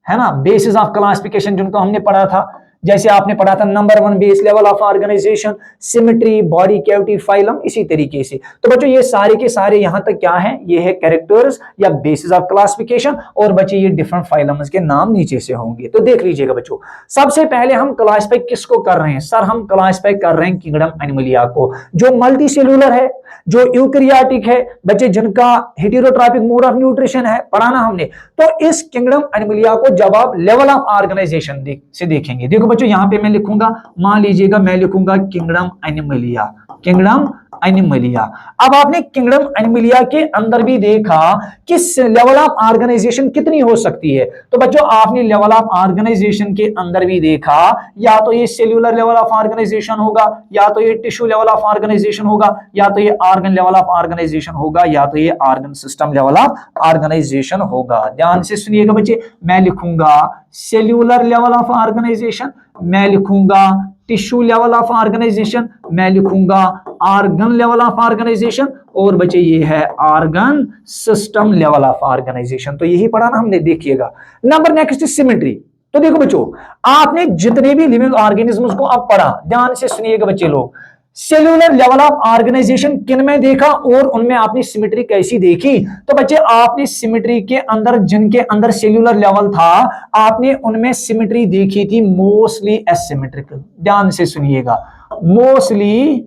है ना, बेसिस ऑफ क्लासिफिकेशन जिनको हमने पढ़ा था, जैसे आपने पढ़ा था number 1 base, level of organization, symmetry, body cavity, phylum, इसी तरीके से। तो बच्चों ये सारे के सारे यहां तक क्या है, ये है कैरेक्टर्स या बेसिस ऑफ क्लासिफिकेशन, और बच्चे ये डिफरेंट फाइलम्स के नाम नीचे से होंगे। तो देख लीजिएगा बच्चों, सबसे पहले हम क्लासिफाई किसको कर रहे हैं, सर हम क्लासिफाई कर रहे हैं किंगडम एनिमलिया को, जो मल्टी सेलुलर है, जो यूकैरियोटिक है बच्चे, जिनका हेटेरोट्रॉपिक मोड ऑफ न्यूट्रिशन है, पढ़ाना हमने। तो इस किंगडम एनिमलिया को जब आप लेवल ऑफ ऑर्गेनाइजेशन से देखेंगे, देखो बच्चों यहां पे मैं लिखूंगा, मान लीजिएगा मैं लिखूंगा किंगडम एनिमलिया, किंगडम एनिमलिया। अब आपने किंगडम एनिमलिया के अंदर भी देखा कि लेवल ऑफ ऑर्गेनाइजेशन कितनी हो सकती है। तो बच्चों आपने लेवल ऑफ ऑर्गेनाइजेशन के अंदर भी देखा, या तो ये सेल्यूलर लेवल ऑफ ऑर्गेनाइजेशन होगा, या तो ये टिश्यू लेवल ऑफ ऑर्गेनाइजेशन होगा, या तो ये ऑर्गन लेवल ऑफ ऑर्गेनाइजेशन होगा, या तो ये organ system level of organization होगा। ध्यान से सुनिएगा बच्चे, मैं लिखूंगा सेल्यूलर लेवल ऑफ ऑर्गेनाइजेशन, मैं लिखूंगा टिश्यू लेवल ऑफ ऑर्गेनाइजेशन, मैं लिखूंगा ऑर्गन लेवल ऑफ ऑर्गेनाइजेशन, और बच्चे ये है organ system level of organization. तो यही पढ़ा ना हमने, देखिएगा। Number next symmetry. तो देखो बच्चों, आपने जितने भी लिविंग ऑर्गेनिज्म्स को अब पढ़ा, ध्यान से सुनिएगा बच्चे लोग। सेल्यूलर लेवल ऑफ ऑर्गेनाइजेशन किन में देखा और उनमें आपने सिमेट्री कैसी देखी? तो बच्चे आपने सिमेट्री के अंदर, जिनके अंदर सेल्यूलर लेवल था, आपने उनमें सिमेट्री देखी थी मोस्टली एसिमेट्रिकल। ध्यान से सुनिएगा, मोस्टली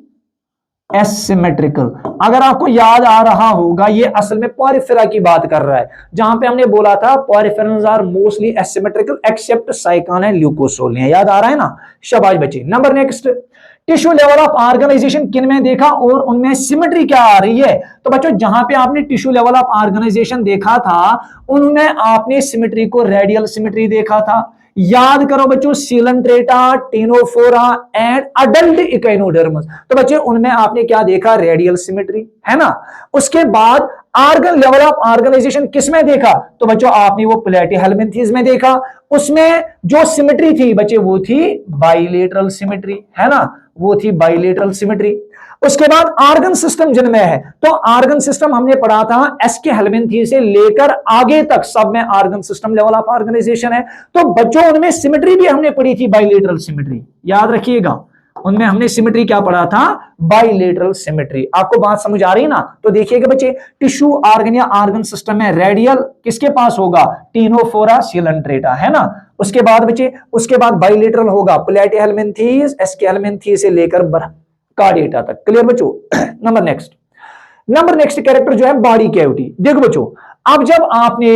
एसिमेट्रिकल। अगर आपको याद आ रहा होगा, ये असल में पॉरिफेरा की बात कर रहा है, जहां पे हमने बोला था poriferans are mostly asymmetrical except sycon and leucosolenia. याद आ रहा है ना? शाबाश बच्चे। Number next, tissue level of organisation किन में देखा और उनमें सिमेट्री क्या आ रही है? तो बच्चों जहां पे आपने टिश्यू लेवल ऑफ ऑर्गेनाइजेशन देखा था, उनमें आपने सिमेट्री को रेडियल सिमेट्री देखा था। याद करो बच्चों, सीलेंट्रेटा, टेनोफोरा एंड अडल्ट इकाइनोडर्मस। तो बच्चे उनमें आपने क्या देखा? रेडियल सिमेट्री, है ना? उसके बाद ऑर्गन लेवल ऑफ ऑर्गेनाइजेशन किसमें देखा? तो बच्चों आपने वो प्लेटीहेल्मिन्थीज में देखा। उसमें जो सिमेट्री थी बच्चे वो थी बाइलेटरल सिमेट्री, है ना? वो थी बाइलेटरल सिमेट्री। उसके बाद ऑर्गन सिस्टम जिनमें है, तो ऑर्गन सिस्टम हमने पढ़ा था एस्के हेलमिन्थी से लेकर आगे तक सब में organ system level of organization है। तो बच्चों उनमें सिमेट्री भी हमने पढ़ी थी बाइलेटरल सिमेट्री। याद रखिएगा, उनमें हमने सिमेट्री क्या पढ़ा था? Bilateral symmetry. आपको बात समझ आ रही ना? तो देखिएगा बच्चे, टिश्यू ऑर्गन या ऑर्गन सिस्टम में रेडियल किसके पास होगा? टेनोफोरा, सीलेंट्रेटा, है ना? उसके बाद बच्चे, उसके बाद बाइलेटरल होगा प्लेटीहेल्मिन्थीज, एस्के हेलमिन्थी से लेकर कार्डिएटा तक। क्लियर बच्चों? नंबर नेक्स्ट कैरेक्टर जो है बॉडी कैविटी। देखो बच्चों, अब जब आपने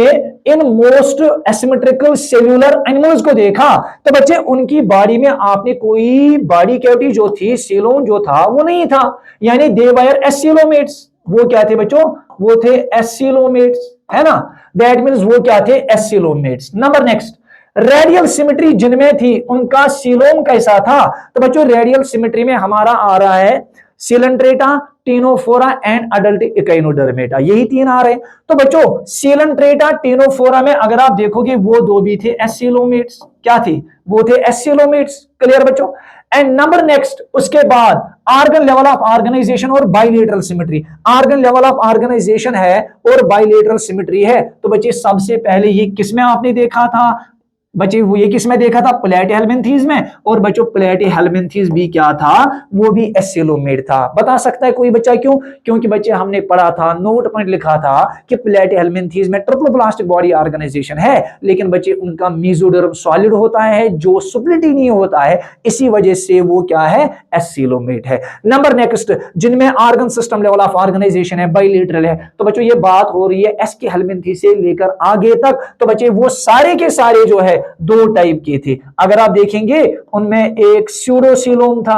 in most asymmetrical cellular animals को देखा, तो बच्चे उनकी बॉडी में आपने कोई बॉडी कैविटी जो थी, सीलोम जो था वो नहीं था, यानी दे वर एसिलोमेट्स। वो क्या थे बच्चों? वो थे एसिलोमेट्स, है ना? दैट मींस वो क्या थे? Acoelomates. Number next, radial symmetry जिनमें थी उनका सीलोम कैसा था? तो बच्चों रेडियल सिमेट्री में हमारा आ रहा है Coelenterata, Ctenophora and adult Echinodermata, यही तीन आ रहे हैं। तो बच्चों सीलेंट्रेटा, टेनोफोरा में अगर आप देखोगे वो दो भी थे एसिलोमेट्स। क्या थे? वो थे एसिलोमेट्स। क्लियर बच्चों? एंड नंबर नेक्स्ट, उसके बाद ऑर्गन लेवल ऑफ ऑर्गेनाइजेशन और bilateral symmetry. Organ level of organization है और बाइलेटरल सिमेट्री है। तो बच्चे सबसे पहले ये किसमें आपने देखा था बच्चे? वो ये किसमें देखा था? प्लेटीहेल्मिन्थीज में। और बच्चों प्लेटीहेल्मिन्थीज भी क्या था? वो भी एसिलोमेट था। बता सकता है कोई बच्चा क्यों? क्योंकि बच्चे हमने पढ़ा था, नोट पॉइंट लिखा था कि प्लेटीहेल्मिन्थीज में ट्रिप्लोप्लास्टिक बॉडी ऑर्गेनाइजेशन है, लेकिन बच्चे उनका मेसोडर्म सॉलिड होता है जो सुप्लिटी नहीं होता है, इसी वजह से वो क्या है? एसिलोमेट है। नंबर नेक्स्ट, जिनमें organ system level of organization है, बाइलेटरल है। तो बच्चों ये बात हो रही है एस्के हेलमिन्थी से लेकर आगे तक। तो बच्चे वो सारे के सारे जो है दो टाइप के थे। अगर आप देखेंगे उनमें एक स्यूडोसीलोम था,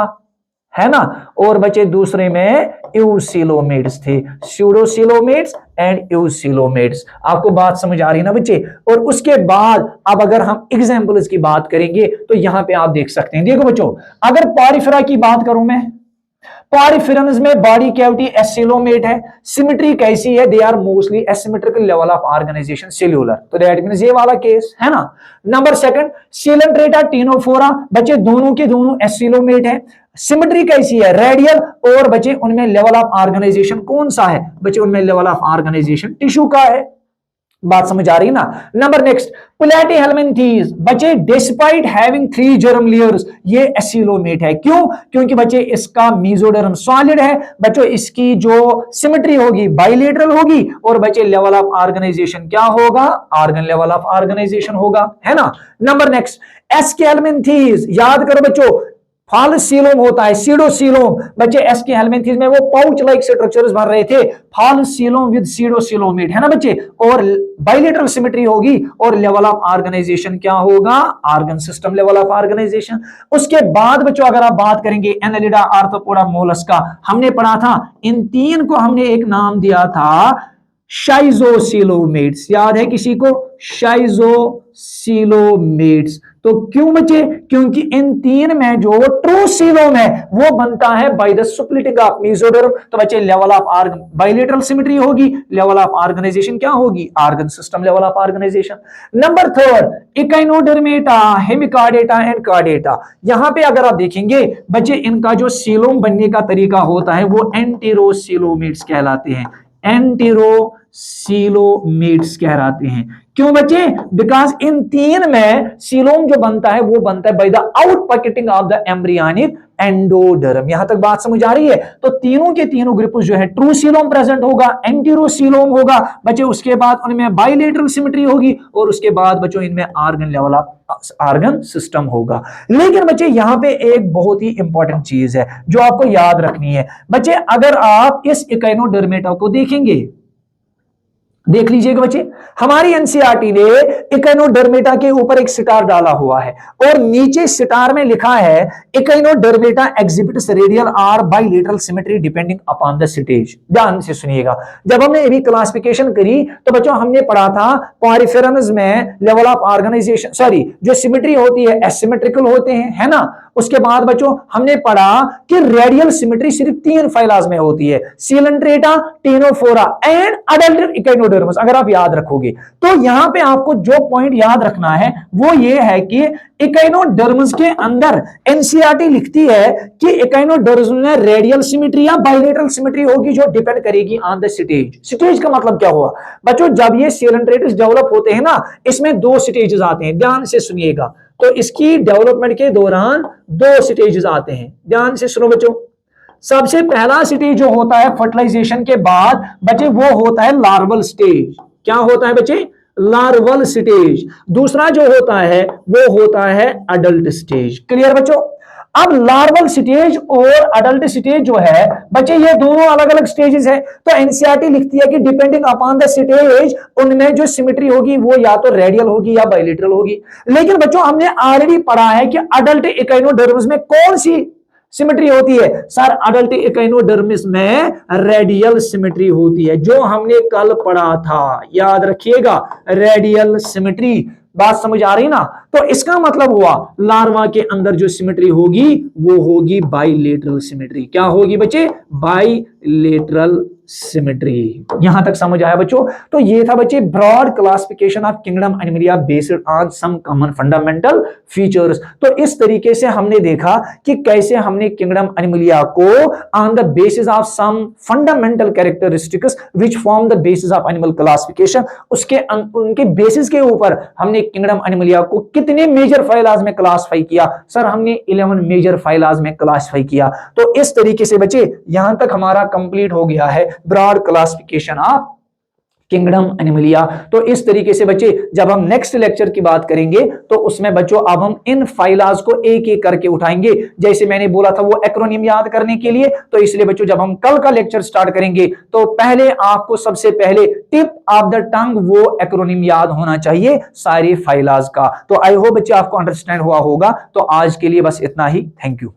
है ना? और बच्चे दूसरे में यूसिलोमेट्स थे। स्यूडोसीलोमेट्स एंड यूसिलोमेट्स। आपको बात समझ आ रही है ना बच्चे? और उसके बाद अब अगर हम एग्जांपल्स की बात करेंगे तो यहां पे आप देख सकते हैं। देखो बच्चों, अगर पॉरिफेरा की बात करूं मैं, पॉरिफेरन्स में बॉडी कैविटी एसिलोमेट है। सिमेट्री कैसी है? They are mostly asymmetrical level of organization cellular. तो दैट मींस ये वाला केस है ना। नंबर सेकंड, सीलेंट्रेटा, टेनोफोरा, बच्चे दोनों के दोनों एसिलोमेट है। सिमेट्री कैसी है? रेडियल। और बच्चे उनमें लेवल ऑफ ऑर्गेनाइजेशन कौन सा है? बच्चे उनमें लेवल ऑफ ऑर्गेनाइजेशन टिश्यू का है। बात समझ आ रही है ना? नंबर नेक्स्ट, प्लेटीहेल्मिन्थीज, बच्चे डिस्पाइट हैविंग 3 जर्म लेयर्स, ये एसिलोमेट है। क्यों? क्योंकि बच्चे इसका मेसोडर्म सॉलिड है। बच्चों इसकी जो सिमेट्री होगी बाइलेटरल होगी, और बच्चे लेवल ऑफ ऑर्गेनाइजेशन क्या होगा? ऑर्गन लेवल ऑफ ऑर्गेनाइजेशन होगा, है ना? नंबर नेक्स्ट, एस्के हेलमिन्थीज, याद करो बच्चों फालसीलोम होता है, सीडोसीलोम। बच्चे एस के हेलमिंथेस में वो पाउच लाइक स्ट्रक्चर्स बन रहे थे, फालसीलोम विद सीडोसीलोमेट, है ना बच्चे। और बाइलेटरल सिमेट्री होगी और लेवल ऑफ ऑर्गेनाइजेशन क्या होगा, organ system level of organization. उसके बाद बच्चों अगर आप बात करेंगे एनालिडा, आर्थ्रोपोडा, मोलस्का, हमने पढ़ा था इन तीन को हमने एक नाम दिया था शाइजोसिलोमेट्स। याद है किसी को, शाइजोसिलोमेट्स। तो क्यों बच्चे, क्योंकि इन तीन में जो ट्रू सीलोम है वो बनता है by the splitting of mesoderm. तो बच्चे level of organ bilateral symmetry होगी, लेवल ऑफ ऑर्गेनाइजेशन क्या होगी, organ system level of organization. Number third, Echinodermata, Hemichordata and Chordata. यहां पे अगर आप देखेंगे बच्चे इनका जो सीलोम बनने का तरीका होता है वो एंटेरोसिलोमेट्स कहलाते हैं, एंटेरोसिलोमेट्स कहलाते हैं। क्यों बच्चे, बिकॉज इन तीन में सीलोम जो बनता है वो बनता है by the out pocketing of the embryonic endoderm. यहां तक बात समझ आ रही है। तो तीनों के तीनों ग्रुप जो है ट्रू सीलोम प्रेजेंट होगा, एंटेरोसीलोम होगा बच्चे, उसके बाद उनमें बाइलेटरल सिमेट्री होगी और उसके बाद बच्चों इनमें organ level of organ system होगा। लेकिन बच्चे यहां पे एक बहुत ही इंपॉर्टेंट चीज है जो आपको याद रखनी है। बच्चे अगर आप इस इकाइनोडर्मेटा को देखेंगे, देख लीजिएगा बच्चे, हमारी एनसीईआरटी ने इकाइनोडर्मेटा के ऊपर एक सितार डाला हुआ है और नीचे सितार में लिखा है Echinodermata exhibits radial or bilateral symmetry depending upon the stage. ध्यान से सुनिएगा, जब हमने अभी क्लासिफिकेशन करी तो बच्चों हमने पढ़ा था पॉरिफेरम्स में लेवल ऑफ ऑर्गेनाइजेशन, सॉरी जो सिमेट्री होती है एसिमेट्रिकल होते हैं, है ना। उसके बाद बच्चों हमने पढ़ा कि रेडियल सिमेट्री सिर्फ तीन फाइलाज में होती है, सीलेंट्रेटा, टेनोफोरा एंड अडल्ट इकाइनोडर्मस। अगर आप याद रखोगे तो यहां पे आपको जो पॉइंट याद रखना है वो ये है कि इकाइनोडर्मस के अंदर एनसीईआरटी लिखती है कि इकाइनोडर्मस में रेडियल सिमेट्री या बाइलेटरल सिमेट्री होगी जो डिपेंड करेगी ऑन द स्टेज। स्टेज का मतलब क्या हुआ बच्चों, जब ये सीलेंट्रेटस डेवलप होते हैं ना, इसमें दो स्टेजेस आते हैं, ध्यान से सुनिएगा। तो इसकी डेवलपमेंट के दौरान दो स्टेजेस आते हैं, ध्यान से सुनो बच्चों। सबसे पहला स्टेज जो होता है फर्टिलाइजेशन के बाद बच्चे वो होता है लार्वल स्टेज। क्या होता है बच्चे, लार्वल स्टेज। दूसरा जो होता है वो होता है अडल्ट स्टेज। क्लियर बच्चों। अब लार्वल स्टेज और अडल्ट स्टेज जो है बच्चे ये दोनों अलग अलग स्टेजेस है। तो एनसीईआरटी लिखती है कि डिपेंडिंग अपॉन द स्टेज उनमें जो सिमेट्री होगी वो या तो रेडियल होगी या बाइलेटरल होगी। लेकिन बच्चों हमने ऑलरेडी पढ़ा है कि अडल्ट इकाइनोडर्मस में कौन सी सिमेट्री होती है, सर अडल्ट इकाइनोडर्मिस में रेडियल सिमेट्री होती है, जो हमने कल पढ़ा था, याद रखिएगा, रेडियल सिमेट्री। बात समझ आ रही ना। तो इसका मतलब हुआ लार्वा के अंदर जो सिमेट्री होगी वो होगी बाइलेटरल सिमेट्री। क्या होगी बच्चे, बाइलेटरल सिमेट्री। यहां तक समझ आया बच्चों। तो ये था बच्चे broad classification of kingdom Animalia based on some common fundamental features. तो इस तरीके से हमने देखा कि कैसे हमने किंगडम एनिमलिया को on the basis of some fundamental characteristics which form the basis of animal classification, उसके उनके बेसिस के ऊपर हमने किंगडम एनिमलिया को कितने मेजर फाइलाज में क्लासिफाई किया, सर हमने 11 मेजर फाइलाज में क्लासिफाई किया। तो इस तरीके से बच्चे यहां तक हमारा कंप्लीट हो गया है broad classification of kingdom Animalia. तो इस तरीके से बच्चे जब हम नेक्स्ट लेक्चर की बात करेंगे तो उसमें बच्चों अब हम इन फाइलाज को एक एक करके उठाएंगे। जैसे मैंने बोला था वो एक्रोनिम याद करने के लिए, तो इसलिए बच्चों जब हम कल का लेक्चर स्टार्ट करेंगे तो पहले आपको सबसे पहले टिप ऑफ द टंग वो एक्रोनिम याद होना चाहिए सारे फाइलाज का। तो आई होप बच्चे आपको अंडरस्टैंड हुआ होगा। तो आज के लिए बस इतना ही, थैंक यू।